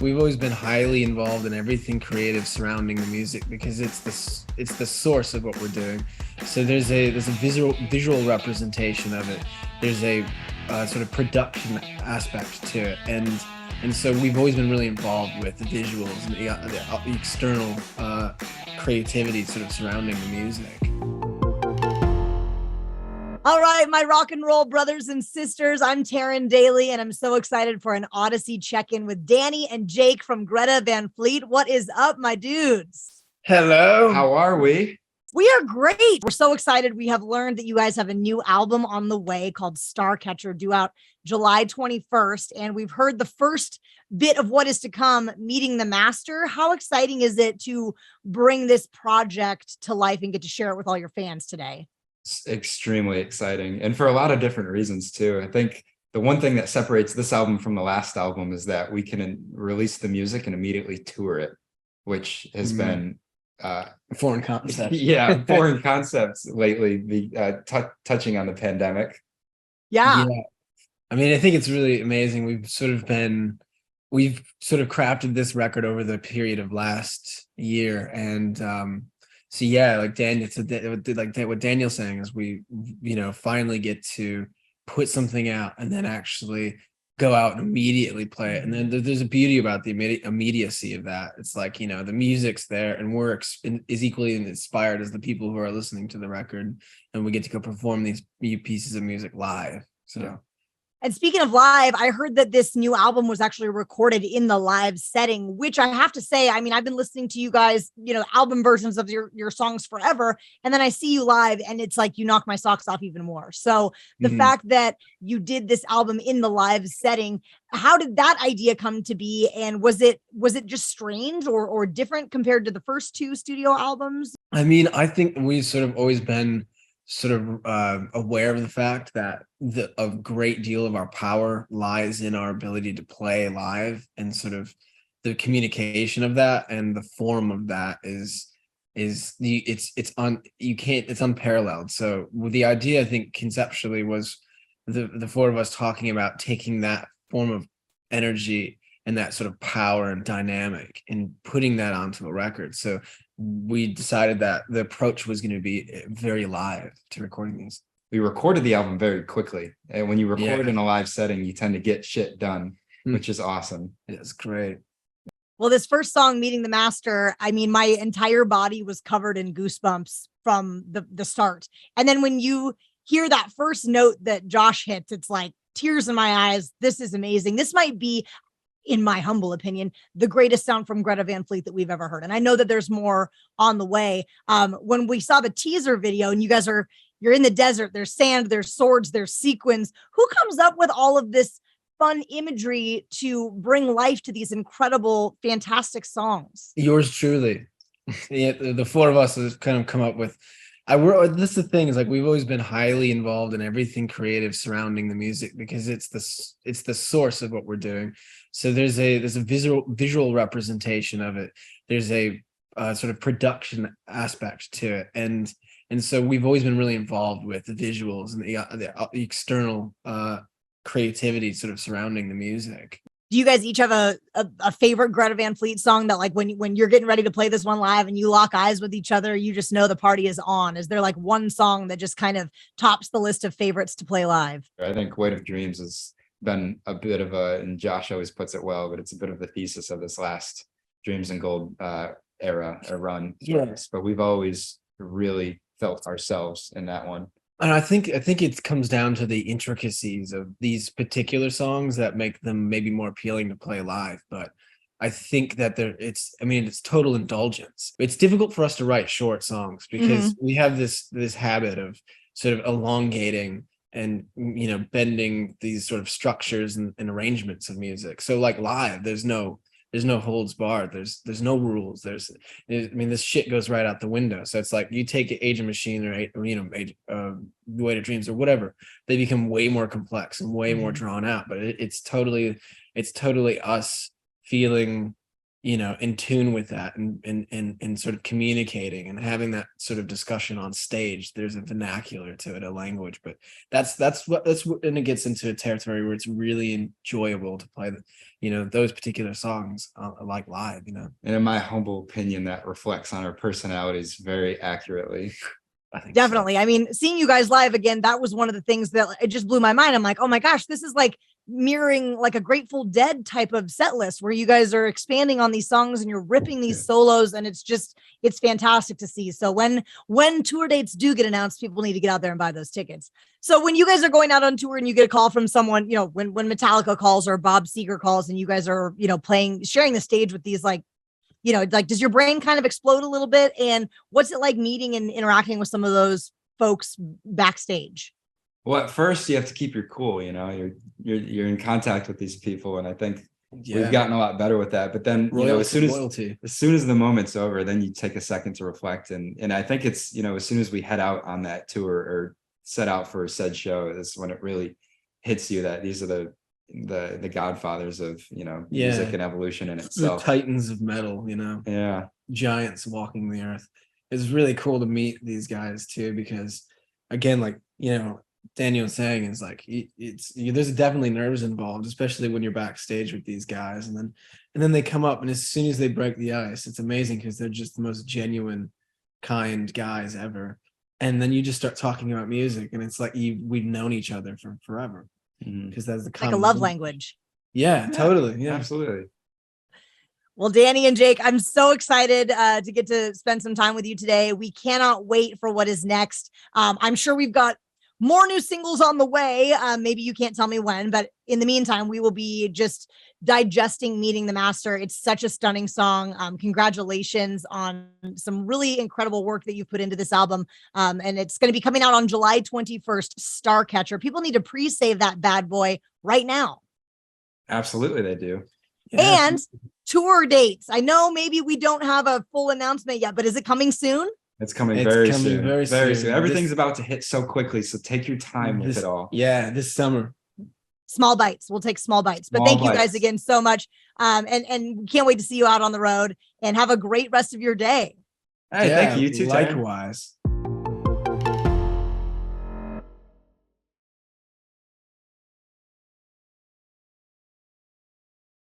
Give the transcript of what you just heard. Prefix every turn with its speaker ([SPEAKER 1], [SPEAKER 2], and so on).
[SPEAKER 1] We've always been highly involved in everything creative surrounding the music because it's the source of what we're doing. So there's a visual representation of it. There's a sort of production aspect to it, and so we've always been really involved with the visuals and the external creativity sort of surrounding the music.
[SPEAKER 2] All right, my rock and roll brothers and sisters, I'm Taryn Daly, and I'm so excited for an Audacy check-in with Danny and Jake from Greta Van Fleet. What is up, my dudes?
[SPEAKER 1] Hello.
[SPEAKER 3] How are we?
[SPEAKER 2] We are great. We're so excited. We have learned that you guys have a new album on the way called Starcatcher, due out July 21st, and we've heard the first bit of what is to come, Meeting the Master. How exciting is it to bring this project to life and get to share it with all your fans today?
[SPEAKER 3] It's extremely exciting, and for a lot of different reasons too. I think the one thing that separates this album from the last album is that we can release the music and immediately tour it, which has been
[SPEAKER 1] foreign concept.
[SPEAKER 3] Yeah, foreign concepts lately, touching on the pandemic.
[SPEAKER 2] Yeah.
[SPEAKER 1] I mean, I think it's really amazing. We've sort of crafted this record over the period of last year, and so yeah, like what Daniel's saying is we, finally get to put something out and then actually go out and immediately play it. And then there's a beauty about the immediacy of that. It's like, the music's there and we're is equally inspired as the people who are listening to the record, and we get to go perform these pieces of music live. So.
[SPEAKER 3] Yeah.
[SPEAKER 2] And speaking of live, I heard that this new album was actually recorded in the live setting, which I have to say, I mean, I've been listening to you guys, album versions of your songs forever. And then I see you live and it's like you knock my socks off even more. So the fact that you did this album in the live setting, how did that idea come to be? And was it just strange or different compared to the first two studio albums?
[SPEAKER 1] I mean, I think we've sort of always been aware of the fact that a great deal of our power lies in our ability to play live, and sort of the communication of that and the form of that it's unparalleled. So the idea, I think, conceptually was the four of us talking about taking that form of energy and that sort of power and dynamic and putting that onto a record. So we decided that the approach was going to be very live to recording these.
[SPEAKER 3] We recorded the album very quickly, and when you record in a live setting, you tend to get shit done, which is awesome.
[SPEAKER 1] It's great.
[SPEAKER 2] Well, this first song, Meeting the Master, I mean, my entire body was covered in goosebumps from the start. And then when you hear that first note that Josh hits, it's like tears in my eyes. This is amazing. This might be, in my humble opinion, the greatest sound from Greta Van Fleet that we've ever heard. And I know that there's more on the way. When we saw the teaser video and you're in the desert, there's sand, there's swords, there's sequins. Who comes up with all of this fun imagery to bring life to these incredible, fantastic songs?
[SPEAKER 1] Yours truly. Yeah, the four of us have kind of come up with, this is the thing, is like we've always been highly involved in everything creative surrounding the music because it's the source of what we're doing. So there's a visual representation of it. There's a sort of production aspect to it, and so we've always been really involved with the visuals and the external creativity sort of surrounding the music.
[SPEAKER 2] Do you guys each have a favorite Greta Van Fleet song that, like, when you're getting ready to play this one live and you lock eyes with each other, you just know the party is on? Is there like one song that just kind of tops the list of favorites to play live?
[SPEAKER 3] I think Weight of Dreams has been a bit of and Josh always puts it well, but it's a bit of the thesis of this last Dreams and Gold era or run.
[SPEAKER 1] Yes.
[SPEAKER 3] But we've always really felt ourselves in that one.
[SPEAKER 1] And I think it comes down to the intricacies of these particular songs that make them maybe more appealing to play live. But I think that it's total indulgence. It's difficult for us to write short songs because we have this habit of sort of elongating and bending these sort of structures and arrangements of music. So like live, there's no holds barred. There's no rules. This shit goes right out the window. So it's like you take Age of Machine or Weight of Dreams or whatever, they become way more complex and way more drawn out. But it's totally us feeling, in tune with that and sort of communicating and having that sort of discussion on stage. There's a vernacular to it, a language, but that's and it gets into a territory where it's really enjoyable to play those particular songs like live,
[SPEAKER 3] And in my humble opinion, that reflects on our personalities very accurately.
[SPEAKER 1] I think
[SPEAKER 2] Definitely.
[SPEAKER 1] so.
[SPEAKER 2] I mean, seeing you guys live again, that was one of the things that it just blew my mind. I'm like, oh my gosh, this is like mirroring like a Grateful Dead type of set list where you guys are expanding on these songs and you're ripping these solos, and it's fantastic to see. So when tour dates do get announced, people need to get out there and buy those tickets. So when you guys are going out on tour and you get a call from someone, when Metallica calls or Bob Seger calls and you guys are, sharing the stage with these like does your brain kind of explode a little bit? And what's it like meeting and interacting with some of those folks backstage?
[SPEAKER 3] Well, at first you have to keep your cool, you're in contact with these people. And I think we've gotten a lot better with that. But then, as soon as the moment's over, then you take a second to reflect. And I think it's, as soon as we head out on that tour or set out for said show, is when it really hits you that these are the godfathers of music and evolution in itself,
[SPEAKER 1] the titans of metal, giants walking the earth. It's really cool to meet these guys too, because again, like Daniel was saying, is like there's definitely nerves involved, especially when you're backstage with these guys, and then they come up, and as soon as they break the ice, it's amazing because they're just the most genuine, kind guys ever. And then you just start talking about music, and it's like we've known each other for forever. Because that's
[SPEAKER 2] like a love language.
[SPEAKER 1] Yeah, totally. Yeah,
[SPEAKER 3] absolutely.
[SPEAKER 2] Well, Danny and Jake, I'm so excited to get to spend some time with you today. We cannot wait for what is next. I'm sure we've got more new singles on the way. Maybe you can't tell me when, but in the meantime, we will be just digesting Meeting the Master. It's such a stunning song. Congratulations on some really incredible work that you've put into this album. And it's going to be coming out on July 21st, Starcatcher. People need to pre-save that bad boy right now.
[SPEAKER 3] Absolutely, they do.
[SPEAKER 2] Yeah. And tour dates. I know maybe we don't have a full announcement yet, but is it coming soon?
[SPEAKER 3] It's coming very soon. Everything's about to hit so quickly, so take your time with it all.
[SPEAKER 1] Yeah, this summer.
[SPEAKER 2] Small bites. We'll take small bites. But thank you guys again so much. And can't wait to see you out on the road, and have a great rest of your day.
[SPEAKER 3] Hey, thank you. You too.
[SPEAKER 1] Likewise.